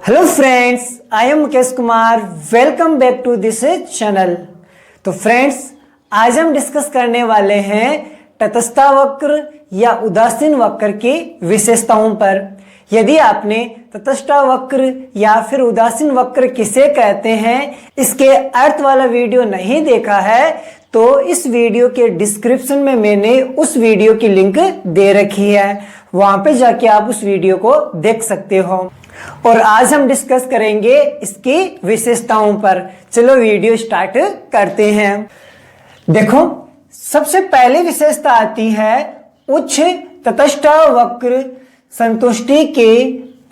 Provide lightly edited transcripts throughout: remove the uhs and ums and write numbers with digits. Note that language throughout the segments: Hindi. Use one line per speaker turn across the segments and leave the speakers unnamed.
Hello friends, I am Mukesh Kumar. Welcome back to this channel. तो फ्रेंड्स, आज हम डिस्कस करने वाले हैं तटस्थ वक्र या उदासीन वक्र की विशेषताओं पर। यदि आपने तटस्थ वक्र या फिर उदासीन वक्र किसे कहते हैं इसके अर्थ वाला वीडियो नहीं देखा है तो इस वीडियो के डिस्क्रिप्शन में मैंने उस वीडियो की लिंक दे रखी है, वहां पे जाके आप उस वीडियो को देख सकते हो। और आज हम डिस्कस करेंगे इसकी विशेषताओं पर। चलो वीडियो स्टार्ट करते हैं। देखो, सबसे पहली विशेषता आती है उच्च तटस्थ वक्र संतुष्टि के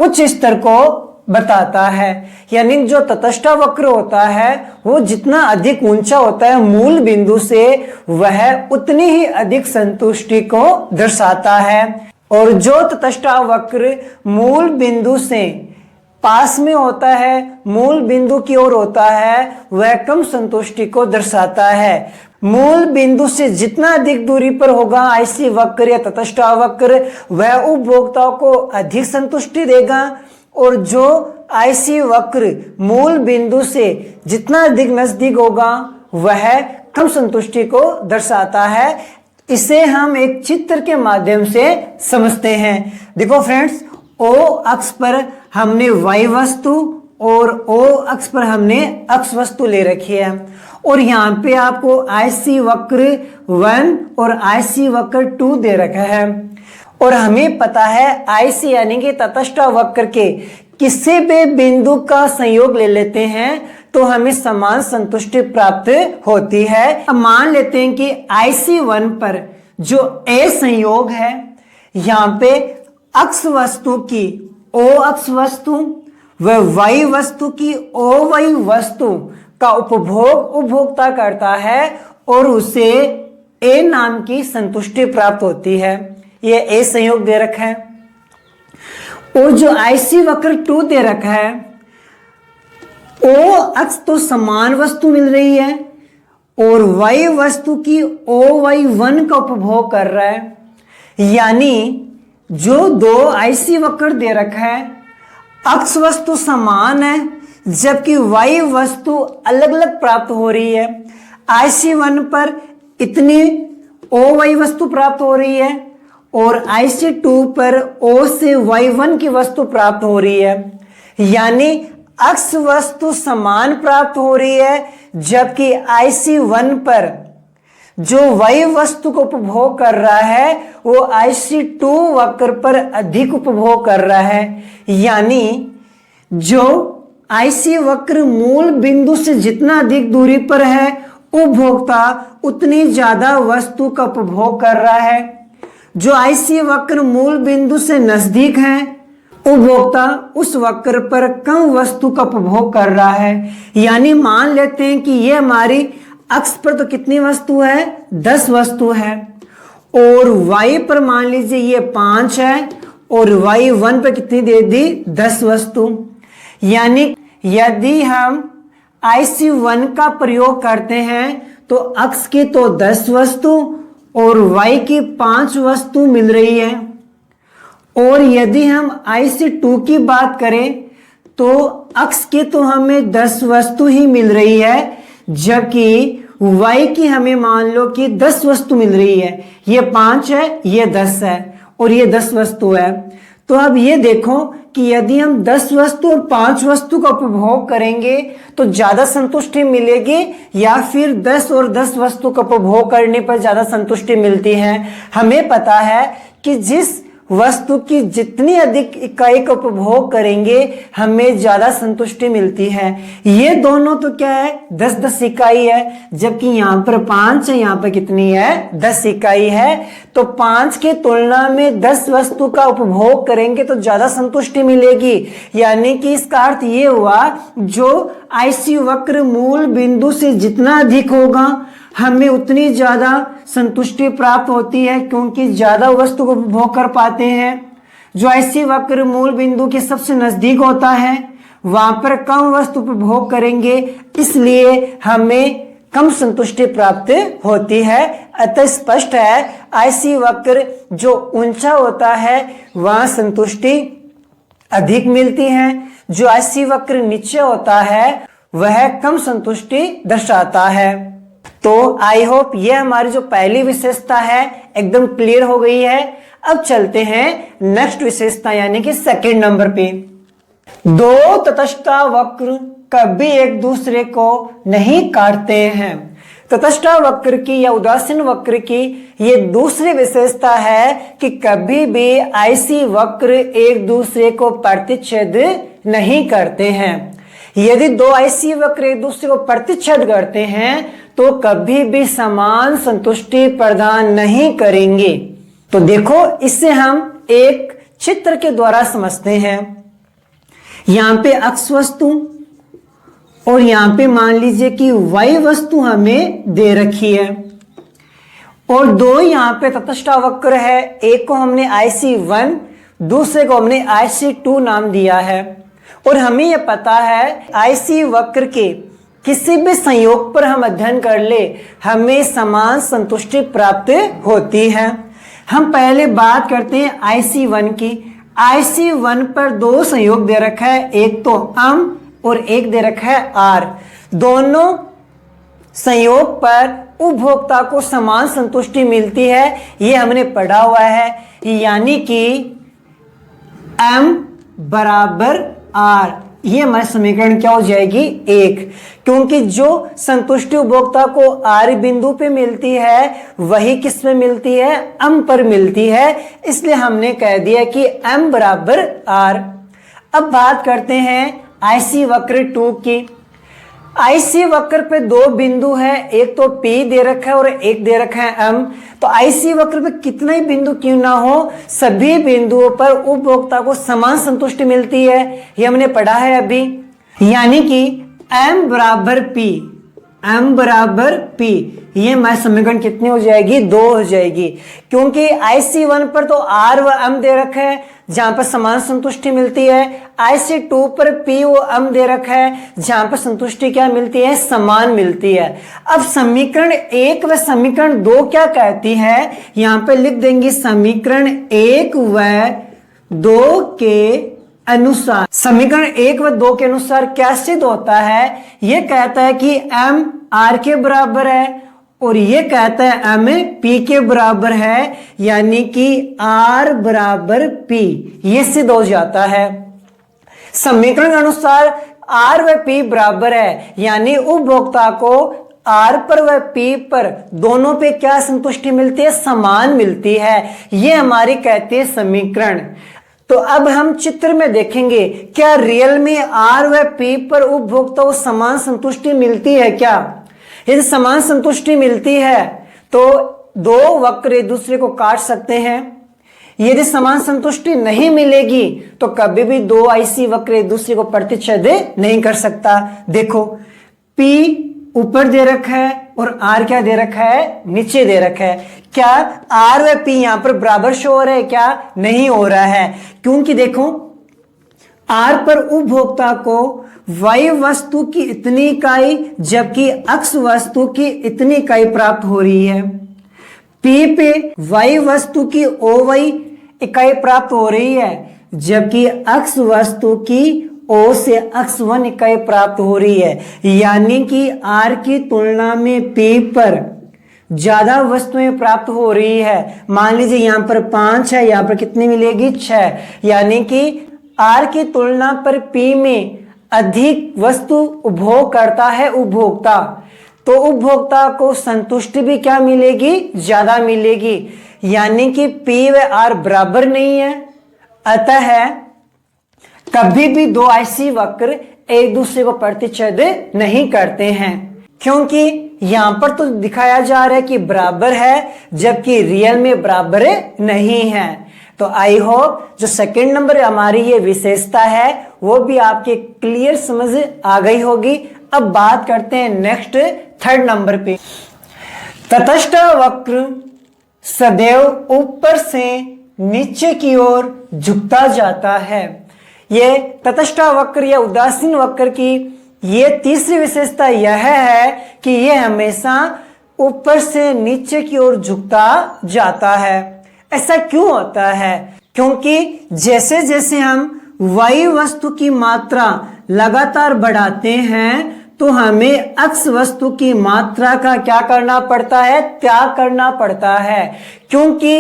उच्च स्तर को बताता है। यानी जो तटस्थ वक्र होता है वो जितना अधिक ऊंचा होता है मूल बिंदु से, वह उतनी ही अधिक संतुष्टि को दर्शाता है। और जो तटस्थ वक्र मूल बिंदु से पास में होता है, मूल बिंदु की ओर होता है, वह कम संतुष्टि को दर्शाता है। मूल बिंदु से जितना अधिक दूरी पर होगा ऐसी वक्र या तटस्थ वक्र, वह उपभोक्ताओं को अधिक संतुष्टि देगा। और जो ऐसी वक्र मूल बिंदु से जितना अधिक नजदीक होगा वह कम संतुष्टि को दर्शाता है। इसे हम एक चित्र के माध्यम से समझते हैं। देखो फ्रेंड्स, ओ अक्ष पर हमने y वस्तु और o अक्ष पर हमने x वस्तु ले रखी है। और यहाँ पे आपको ऐसी वक्र 1 और ऐसी वक्र 2 दे रखा है। और हमें पता है ऐसी यानी कि तटस्थ वक्र के किसी भी बिंदु का संयोग ले लेते हैं तो हमें समान संतुष्टि प्राप्त होती है। अब मान लेते हैं कि IC1 पर जो A संयोग है, यहाँ पे अक्ष वस्तु की O अक्ष वस्तु व Y वस्तु की OY वस्तु का उपभोग उपभोक्ता करता है और उसे A नाम की संतुष्टि प्राप्त होती है। ये A संयोग दे रखा है। और जो IC वक्र 2 दे रखा है, O अक्ष तो समान वस्तु मिल रही है और Y वस्तु की OY1 का उपभोग कर रहा है। यानी जो दो IC वक्र दे रखा है, अक्ष वस्तु समान है जबकि Y वस्तु अलग अलग प्राप्त हो रही है। IC1 पर इतनी OY वस्तु प्राप्त हो रही है और IC2 पर O से Y1 की वस्तु प्राप्त हो रही है। यानी अक्ष वस्तु समान प्राप्त हो रही है जबकि IC1 पर जो Y वस्तु को उपभोग कर रहा है वो IC2 वक्र पर अधिक उपभोग कर रहा है। यानी जो IC वक्र मूल बिंदु से जितना अधिक दूरी पर है उपभोक्ता उतनी ज्यादा वस्तु का उपभोग कर रहा है। जो IC वक्र मूल बिंदु से नजदीक है उपभोक्ता उस वक्र पर कम वस्तु का उपभोग कर रहा है। यानी मान लेते हैं कि ये हमारी अक्ष पर तो कितनी वस्तु है, 10 वस्तु है और Y पर मान लीजिए ये 5 है और Y1 पर कितनी दे दी, 10 वस्तु। यानी यदि हम IC1 का प्रयोग करते हैं तो अक्ष की तो 10 वस्तु और Y की 5 वस्तु मिल रही है। और यदि हम IC2 की बात करें तो अक्ष की तो हमें 10 वस्तु ही मिल रही है जबकि Y की हमें मान लो कि 10 वस्तु मिल रही है। ये 5 है, ये 10 है और ये 10 वस्तु है। तो अब ये देखो कि यदि हम 10 वस्तु और 5 वस्तु का उपभोग करेंगे तो ज्यादा संतुष्टि मिलेगी या फिर 10 और 10 वस्तु का उपभोग करने पर ज्यादा संतुष्टि मिलती है। हमें पता है कि जिस वस्तु की जितनी अधिक इकाई का उपभोग करेंगे हमें ज्यादा संतुष्टि मिलती है। ये दोनों तो क्या है, 10-10 इकाई है जबकि यहाँ पर 5 है, यहाँ पर कितनी है, 10 इकाई है। तो 5 की तुलना में 10 वस्तु का उपभोग करेंगे तो ज्यादा संतुष्टि मिलेगी। यानी कि इसका अर्थ ये हुआ जो IC वक्र मूल बिंदु से जितना अधिक होगा हमें उतनी ज्यादा संतुष्टि प्राप्त होती है क्योंकि ज्यादा वस्तु को उपभोग कर पाते हैं। जो IC वक्र मूल बिंदु के सबसे नजदीक होता है वहां पर कम वस्तु उपभोग करेंगे, इसलिए हमें कम संतुष्टि प्राप्त होती है। अतः स्पष्ट है IC वक्र जो ऊंचा होता है वहां संतुष्टि अधिक मिलती हैं। जो आईसी वक्र नीचे होता है वह कम संतुष्टि दर्शाता है। तो आई होप ये हमारी जो पहली विशेषता है एकदम क्लियर हो गई है। अब चलते हैं नेक्स्ट विशेषता यानी कि सेकंड नंबर पे। दो तटस्थ वक्र कभी एक दूसरे को नहीं काटते हैं। तटस्थ वक्र की या उदासीन वक्र की ये दूसरी विशेषता है कि कभी भी आईसी वक्र एक दूसरे को प्रतिच्छेद नहीं करते हैं। यदि दो आईसी वक्र एक दूसरे को प्रतिच्छेद करते हैं तो कभी भी समान संतुष्टि प्रदान नहीं करेंगे। तो देखो इससे हम एक चित्र के द्वारा समझते हैं। यहां पे अक्ष वस्तु और यहां पे मान लीजिए कि y वस्तु हमें दे रखी है और दो यहां पे तटस्थ वक्र है। एक को हमने IC1 दूसरे को हमने IC2 नाम दिया है और हमें यह पता है IC वक्र के किसी भी संयोग पर हम अध्ययन कर ले हमें समान संतुष्टि प्राप्त होती है। हम पहले बात करते हैं IC1 की। IC1 पर दो संयोग दे रखा है, एक तो अम और एक दे रखा है आर। दोनों संयोग पर उपभोक्ता को समान संतुष्टि मिलती है, ये हमने पढ़ा हुआ है। यानी कि M बराबर R, ये हमारी समीकरण क्या हो जाएगी? एक। क्योंकि जो संतुष्टि उपभोक्ता को आर बिंदु पे मिलती है वही किस में मिलती है? M पर मिलती है, इसलिए हमने कह दिया कि M बराबर R। अब बात करते हैं आईसी वक्र 2 की। आईसी वक्र पे दो बिंदु है, एक तो P दे रखा है और एक दे रखा है M। तो आईसी वक्र पे कितना ही बिंदु क्यों ना हो, सभी बिंदुओं पर उपभोक्ता को समान संतुष्टि मिलती है, ये हमने पढ़ा है अभी। यानी कि M बराबर P, M बराबर P, ये हमारी समीकरण कितनी हो जाएगी? 2 हो जाएगी। क्योंकि IC1 पर तो R व M दे रखा है जहां पर समान संतुष्टि मिलती है, IC2 पर P व M दे रखा है जहां पर संतुष्टि क्या मिलती है? समान मिलती है। अब समीकरण 1 व समीकरण 2 क्या कहती है? यहां पर लिख देंगे समीकरण 1 व 2 के अनुसार। समीकरण 1 व 2 के अनुसार क्या सिद्ध होता है? यह कहता है कि M R के बराबर है और ये कहता है M P के बराबर है, यानी कि R बराबर P, ये सिद्ध हो जाता है। समीकरण के अनुसार R व P बराबर है, यानी उपभोक्ता को R पर व P पर दोनों पे क्या संतुष्टि मिलती है? समान मिलती है। ये हमारी कहती है समीकरण। तो अब हम चित्र में देखेंगे क्या रियल में R व P पर उपभोक्ता को समान संतुष्टि मिलती है क्या? यदि समान संतुष्टि मिलती है तो दो वक्र एक दूसरे को काट सकते हैं। यदि समान संतुष्टि नहीं मिलेगी तो कभी भी दो आईसी वक्र एक दूसरे को प्रतिच्छेद नहीं कर सकता। देखो P ऊपर दे रखा है और R क्या दे रखा है? नीचे दे रखा है। क्या R व P यहां पर बराबर शो हो रहा है क्या? नहीं हो रहा है, क्योंकि देखो R पर उपभोक्ता को Y वस्तु की इतनी इकाई जबकि X वस्तु की इतनी इकाई प्राप्त हो रही है। P पे Y वस्तु की OY इकाई प्राप्त हो रही है जबकि X वस्तु की O से X1 इकाई प्राप्त हो रही है। यानी कि R की तुलना में P पर ज्यादा वस्तुएं प्राप्त हो रही है। मान लीजिए यहां पर 5 है, यहां पर कितनी मिलेगी? 6। यानी कि R की तुलना पर P में अधिक वस्तु उपभोग करता है उपभोक्ता, तो उपभोक्ता को संतुष्टि भी क्या मिलेगी? ज्यादा मिलेगी। यानी कि P व R बराबर नहीं है। अतः कभी भी दो आईसी वक्र एक दूसरे को प्रतिच्छेद नहीं करते हैं, क्योंकि यहां पर तो दिखाया जा रहा है कि बराबर है जबकि रियल में बराबर नहीं है। तो आई होप जो सेकंड नंबर हमारी ये विशेषता है वो भी आपके क्लियर समझ आ गई होगी। अब बात करते हैं नेक्स्ट थर्ड नंबर पे। तटस्थ वक्र सदैव ऊपर से नीचे की ओर झुकता जाता है। ये तटस्थ वक्र या उदासीन वक्र की ये तीसरी विशेषता यह है कि यह हमेशा ऊपर से नीचे की ओर झुकता जाता है। ऐसा क्यों होता है? क्योंकि जैसे जैसे हम वाई वस्तु की मात्रा लगातार बढ़ाते हैं तो हमें अक्स वस्तु की मात्रा का क्या करना पड़ता है, त्याग करना पड़ता है। क्योंकि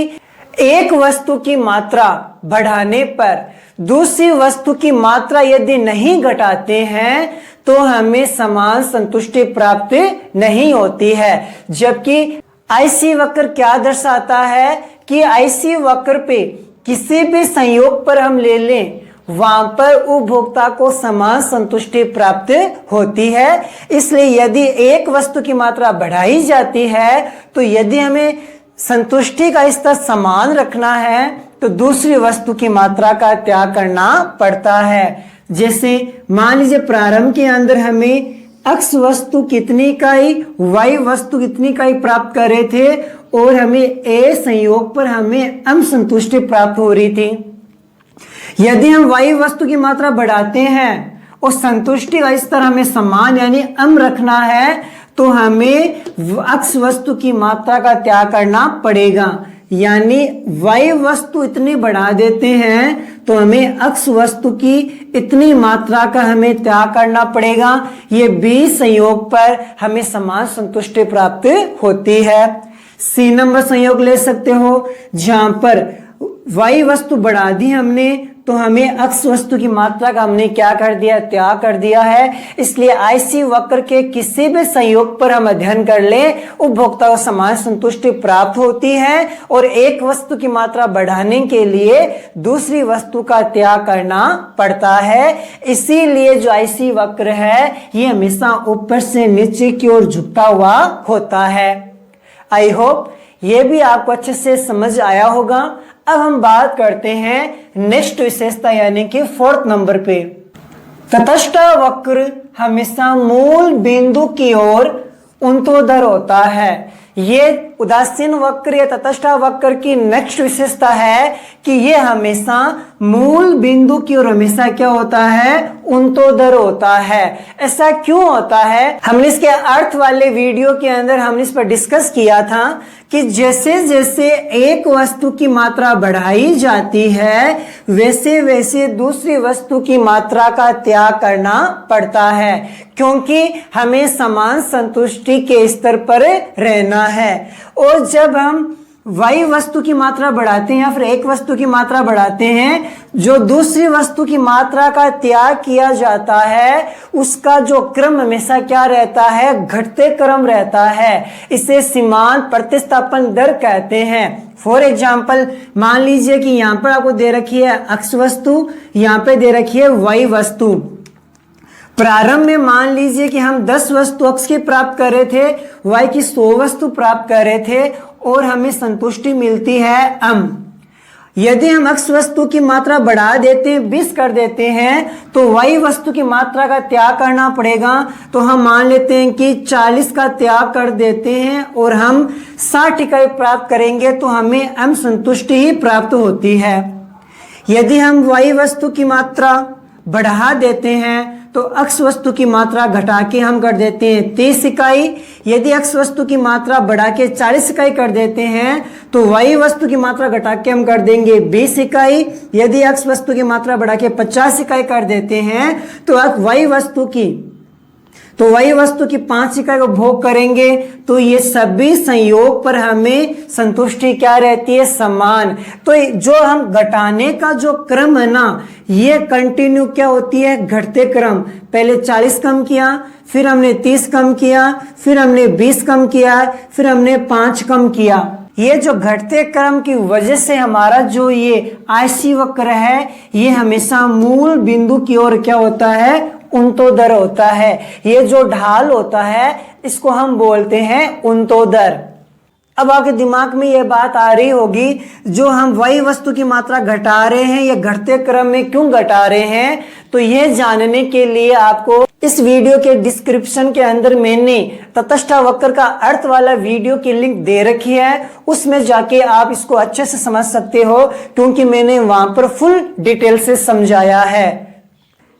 एक वस्तु की मात्रा बढ़ाने पर दूसरी वस्तु की मात्रा यदि नहीं घटाते हैं तो हमें समान संतुष्टि प्राप्त नहीं होती है। जबकि आईसी वक्र क्या दर्शाता है कि आईसी वक्र पे किसी भी संयोग पर हम ले लें, वहां पर उपभोक्ता को समान संतुष्टि प्राप्त होती है। इसलिए यदि एक वस्तु की मात्रा बढ़ाई जाती है तो यदि हमें संतुष्टि का स्तर समान रखना है तो दूसरी वस्तु की मात्रा का त्याग करना पड़ता है। जैसे मान लीजिए प्रारंभ के अंदर हमें अक्स वस्तु कितनी इकाई, वाई वस्तु कितनी इकाई प्राप्त कर रहे थे और हमें ए संयोग पर हमें अम संतुष्टि प्राप्त हो रही थी। यदि हम वाई वस्तु की मात्रा बढ़ाते हैं और संतुष्टि का स्तर हमें समान यानी अम रखना है तो हमें अक्स वस्तु की मात्रा का त्याग करना पड़ेगा। यानी वाई वस्तु इतनी बढ़ा देते हैं तो हमें अक्स वस्तु की इतनी मात्रा का हमें त्याग करना पड़ेगा। ये बी संयोग पर हमें समान संतुष्टि प्राप्त होती है। सी नंबर संयोग ले सकते हो, जहां पर वाई वस्तु बढ़ा दी हमने तो हमें अक्स वस्तु की मात्रा का हमने क्या कर दिया, त्याग कर दिया है। इसलिए आईसी वक्र के किसी भी संयोग पर हम अध्ययन कर लें, उपभोक्ता को समान संतुष्टि प्राप्त होती है और एक वस्तु की मात्रा बढ़ाने के लिए दूसरी वस्तु का त्याग करना पड़ता है। इसीलिए जो आईसी वक्र है ये हमेशा ऊपर से नीचे की ओर झुकता हुआ होता है। आई होप ये भी आपको अच्छे से समझ आया होगा। अब हम बात करते हैं नेक्स्ट विशेषता यानी कि 4th नंबर पे। तटस्थ वक्र हमेशा मूल बिंदु की ओर उन्नतोदर होता है। ये उदासीन वक्र या तटस्थ वक्र की नेक्स्ट विशेषता है कि ये हमेशा मूल बिंदु की ओर हमेशा क्या होता है, उन्नतोदर होता है। ऐसा क्यों होता है, हमने इसके अर्थ वाले वीडियो के अंदर हमने इस पर डिस्कस किया था कि जैसे जैसे एक वस्तु की मात्रा बढ़ाई जाती है वैसे वैसे दूसरी वस्तु की मात्रा का त्याग करना पड़ता है, क्योंकि हमें समान संतुष्टि के स्तर पर रहना है। और जब हम वाई वस्तु की मात्रा बढ़ाते हैं या फिर एक वस्तु की मात्रा बढ़ाते हैं, जो दूसरी वस्तु की मात्रा का त्याग किया जाता है उसका जो क्रम हमेशा क्या रहता है, घटते क्रम रहता है। इसे सीमांत प्रतिस्थापन दर कहते हैं। फॉर एग्जाम्पल मान लीजिए कि यहाँ पर आपको दे रखी है अक्स वस्तु, यहाँ पे दे रखी है वाई वस्तु। प्रारंभ में मान लीजिए कि हम 10 वस्तु अक्स की प्राप्त कर रहे थे, वाई की 100 वस्तु प्राप्त कर रहे थे और हमें संतुष्टि मिलती है अम। यदि हम अक्स वस्तु की मात्रा बढ़ा देते हैं, 20 कर देते हैं, तो वाई वस्तु की मात्रा का त्याग करना पड़ेगा। तो हम मान लेते हैं कि 40 का त्याग कर देते हैं और हम 60 इकाई प्राप्त करेंगे तो हमें अम संतुष्टि ही प्राप्त होती है। यदि हम वाई वस्तु की मात्रा बढ़ा देते हैं तो अक्स वस्तु की मात्रा घटा के हम कर देते हैं 30 इकाई। यदि अक्स वस्तु की मात्रा बढ़ा के 40 इकाई कर देते हैं तो वाई वस्तु की मात्रा घटा के हम कर देंगे 20 इकाई। यदि अक्स वस्तु की मात्रा बढ़ा के 50 इकाई कर देते हैं तो वाई वस्तु की 5 इकाई को भोग करेंगे। तो ये सभी संयोग पर हमें संतुष्टि क्या रहती है, समान। तो जो हम घटाने का जो क्रम है ना, ये कंटिन्यू क्या होती है, घटते क्रम। पहले 40 कम किया, फिर हमने 30 कम किया, फिर हमने 20 कम किया, फिर हमने 5 कम किया। ये जो घटते क्रम की वजह से हमारा जो ये आईसी वक्र है ये हमेशा मूल बिंदु की ओर क्या होता है, उन्नतोदर होता है। ये जो ढाल होता है इसको हम बोलते हैं उन्नतोदर। अब आपके दिमाग में ये बात आ रही होगी, जो हम वाई वस्तु की मात्रा घटा रहे हैं ये घटते क्रम में क्यों घटा रहे हैं। तो ये जानने के लिए आपको इस वीडियो के डिस्क्रिप्शन के अंदर मैंने तटस्थ वक्र का अर्थ वाला वीडियो की लिंक दे रखी है, उसमें जाके आप इसको अच्छे से समझ सकते हो, क्योंकि मैंने वहां पर फुल डिटेल से समझाया है।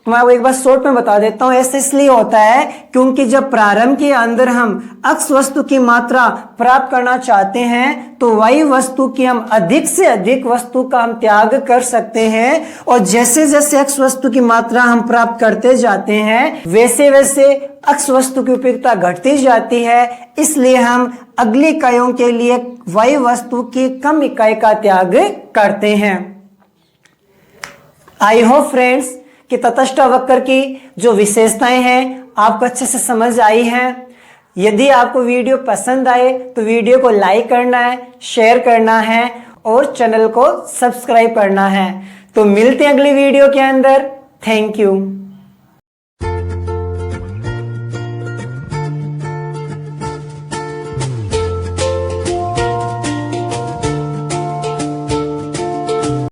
मैं आपको एक बार शॉर्ट में बता देता हूं। ऐसा इसलिए होता है क्योंकि जब प्रारंभ के अंदर हम अक्ष वस्तु की मात्रा प्राप्त करना चाहते हैं तो वही वस्तु की हम अधिक से अधिक वस्तु का हम त्याग कर सकते हैं, और जैसे जैसे अक्ष वस्तु की मात्रा हम प्राप्त करते जाते हैं वैसे वैसे अक्ष वस्तु की उपयोगिता घटती जाती है। इसलिए हम अगली इकाइयों के लिए वही वस्तु की कम इकाई का त्याग करते हैं। आई होप फ्रेंड्स कि तटस्थ वक्र की जो विशेषताएं हैं आपको अच्छे से समझ आई हैं। यदि आपको वीडियो पसंद आए तो वीडियो को लाइक करना है, शेयर करना है और चैनल को सब्सक्राइब करना है। तो मिलते हैं अगली वीडियो के अंदर। Thank you.